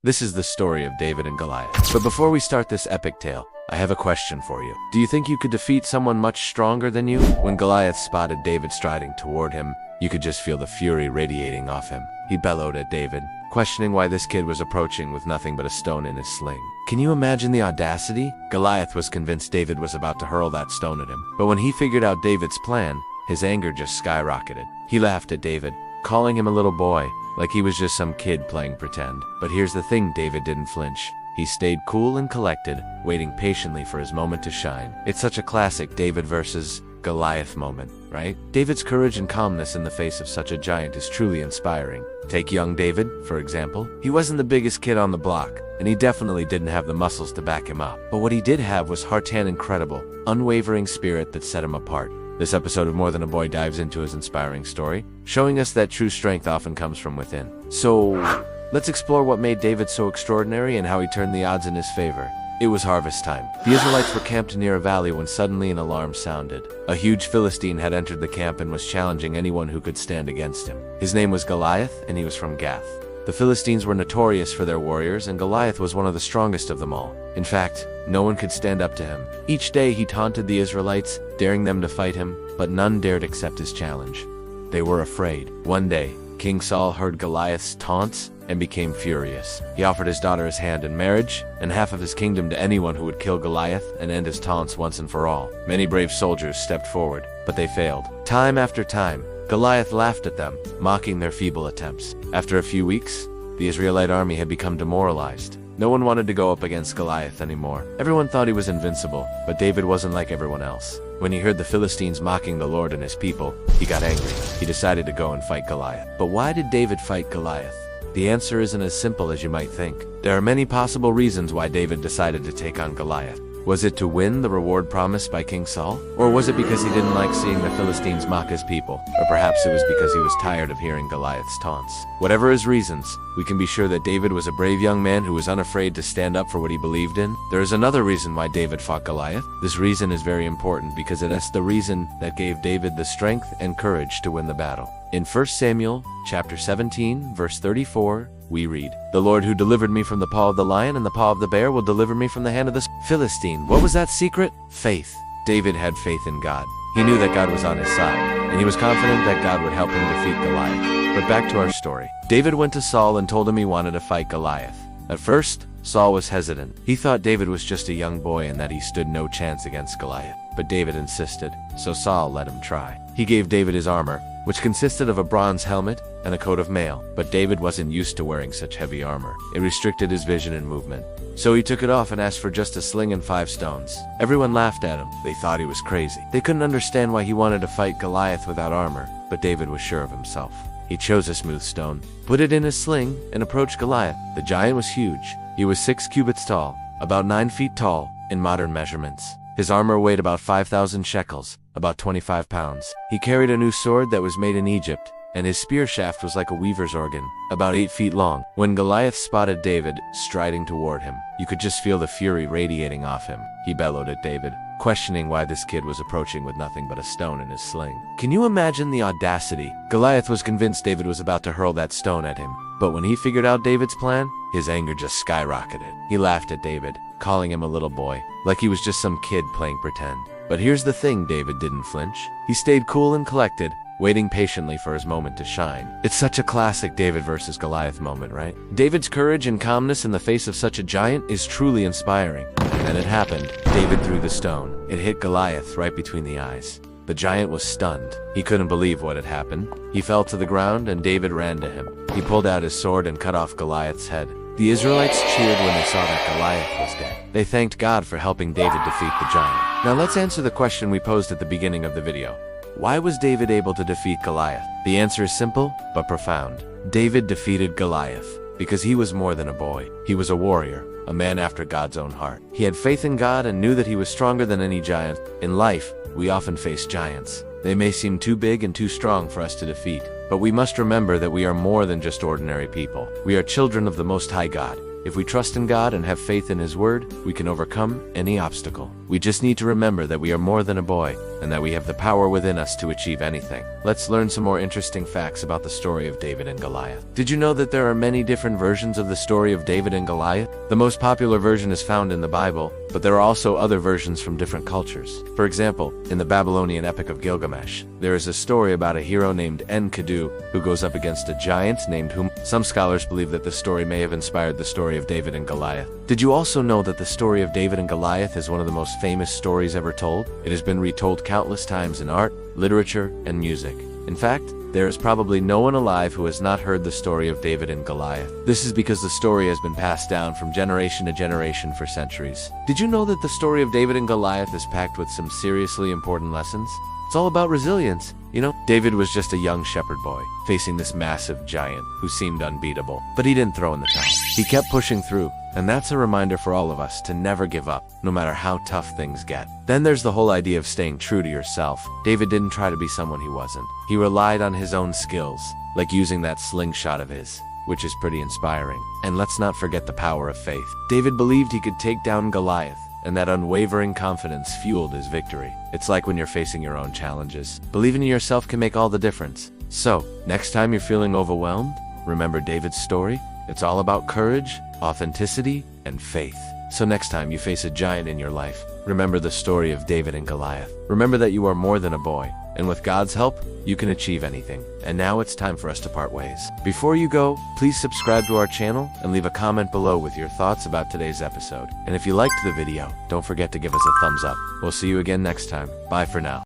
This is the story of David and Goliath. But before we start this epic tale, I have a question for you. Do you think you could defeat someone much stronger than you? When Goliath spotted David striding toward him, you could just feel the fury radiating off him. He bellowed at David, questioning why this kid was approaching with nothing but a stone in his sling. Can you imagine the audacity? Goliath was convinced David was about to hurl that stone at him. But when he figured out David's plan, his anger just skyrocketed. He laughed at David, calling him a little boy, like he was just some kid playing pretend. But here's the thing, David didn't flinch. He stayed cool and collected, waiting patiently for his moment to shine. It's such a classic David versus Goliath moment, right? David's courage and calmness in the face of such a giant is truly inspiring. Take young David, for example. He wasn't the biggest kid on the block, and he definitely didn't have the muscles to back him up. But what he did have was heart-and incredible, unwavering spirit that set him apart. This episode of More Than a Boy dives into his inspiring story, showing us that true strength often comes from within. So, let's explore what made David so extraordinary and how he turned the odds in his favor. It was harvest time. The Israelites were camped near a valley when suddenly an alarm sounded. A huge Philistine had entered the camp and was challenging anyone who could stand against him. His name was Goliath, and he was from Gath. The Philistines were notorious for their warriors, and Goliath was one of the strongest of them all. In fact, no one could stand up to him. Each day he taunted the Israelites, daring them to fight him, but none dared accept his challenge. They were afraid. One day, King Saul heard Goliath's taunts and became furious. He offered his daughter his hand in marriage and half of his kingdom to anyone who would kill Goliath and end his taunts once and for all. Many brave soldiers stepped forward, but they failed. Time after time, Goliath laughed at them, mocking their feeble attempts. After a few weeks, the Israelite army had become demoralized. No one wanted to go up against Goliath anymore. Everyone thought he was invincible, but David wasn't like everyone else. When he heard the Philistines mocking the Lord and his people, he got angry. He decided to go and fight Goliath. But why did David fight Goliath? The answer isn't as simple as you might think. There are many possible reasons why David decided to take on Goliath. Was it to win the reward promised by King Saul? Or was it because he didn't like seeing the Philistines mock his people? Or perhaps it was because he was tired of hearing Goliath's taunts. Whatever his reasons, we can be sure that David was a brave young man who was unafraid to stand up for what he believed in. There is another reason why David fought Goliath. This reason is very important because it is the reason that gave David the strength and courage to win the battle. In 1 Samuel chapter 17, verse 34, we read, "The Lord who delivered me from the paw of the lion and the paw of the bear will deliver me from the hand of this Philistine." What was that secret? Faith. David had faith in God. He knew that God was on his side, and he was confident that God would help him defeat Goliath. But back to our story. David went to Saul and told him he wanted to fight Goliath. At first, Saul was hesitant. He thought David was just a young boy and that he stood no chance against Goliath. But David insisted, so Saul let him try. He gave David his armor, which consisted of a bronze helmet and a coat of mail. But David wasn't used to wearing such heavy armor. It restricted his vision and movement. So he took it off and asked for just a sling and 5 stones. Everyone laughed at him. They thought he was crazy. They couldn't understand why he wanted to fight Goliath without armor, but David was sure of himself. He chose a smooth stone, put it in his sling, and approached Goliath. The giant was huge. He was 6 cubits tall, about 9 feet tall in modern measurements. His armor weighed about 5,000 shekels, about 25 pounds. He carried a new sword that was made in Egypt, and his spear shaft was like a weaver's organ, about 8 feet long. When Goliath spotted David striding toward him, you could just feel the fury radiating off him. He bellowed at David, questioning why this kid was approaching with nothing but a stone in his sling. Can you imagine the audacity? Goliath was convinced David was about to hurl that stone at him. But when he figured out David's plan, his anger just skyrocketed. He laughed at David, calling him a little boy, like he was just some kid playing pretend. But here's the thing, David didn't flinch. He stayed cool and collected, waiting patiently for his moment to shine. It's such a classic David versus Goliath moment, right? David's courage and calmness in the face of such a giant is truly inspiring. And then it happened. David threw the stone. It hit Goliath right between the eyes. The giant was stunned. He couldn't believe what had happened. He fell to the ground and David ran to him. He pulled out his sword and cut off Goliath's head. The Israelites cheered when they saw that Goliath was dead. They thanked God for helping David defeat the giant. Now let's answer the question we posed at the beginning of the video. Why was David able to defeat Goliath? The answer is simple, but profound. David defeated Goliath because he was more than a boy. He was a warrior, a man after God's own heart. He had faith in God and knew that he was stronger than any giant. In life, we often face giants. They may seem too big and too strong for us to defeat, but we must remember that we are more than just ordinary people. We are children of the Most High God. If we trust in God and have faith in His Word, we can overcome any obstacle. We just need to remember that we are more than a boy. and that we have the power within us to achieve anything. Let's learn some more interesting facts about the story of David and Goliath. Did you know that there are many different versions of the story of David and Goliath? The most popular version is found in the Bible, but there are also other versions from different cultures. For example, in the Babylonian epic of Gilgamesh, there is a story about a hero named Enkidu who goes up against a giant named Hum. Some scholars believe that the story may have inspired the story of David and Goliath. Did you also know that the story of David and Goliath is one of the most famous stories ever told? It has been retold countless times in art, literature, and music. In fact, there is probably no one alive who has not heard the story of David and Goliath. This is because the story has been passed down from generation to generation for centuries. Did you know that the story of David and Goliath is packed with some seriously important lessons? It's all about resilience. You know, David was just a young shepherd boy, facing this massive giant who seemed unbeatable. But he didn't throw in the towel. He kept pushing through, and that's a reminder for all of us to never give up, no matter how tough things get. Then there's the whole idea of staying true to yourself. David didn't try to be someone he wasn't. He relied on his own skills, like using that slingshot of his, which is pretty inspiring. And let's not forget the power of faith. David believed he could take down Goliath, and that unwavering confidence fueled his victory. It's like when you're facing your own challenges. Believing in yourself can make all the difference. So, next time you're feeling overwhelmed, remember David's story? It's all about courage, authenticity, and faith. So next time you face a giant in your life, remember the story of David and Goliath. Remember that you are more than a boy, and with God's help, you can achieve anything. And now it's time for us to part ways. Before you go, please subscribe to our channel and leave a comment below with your thoughts about today's episode. And if you liked the video, don't forget to give us a thumbs up. We'll see you again next time. Bye for now.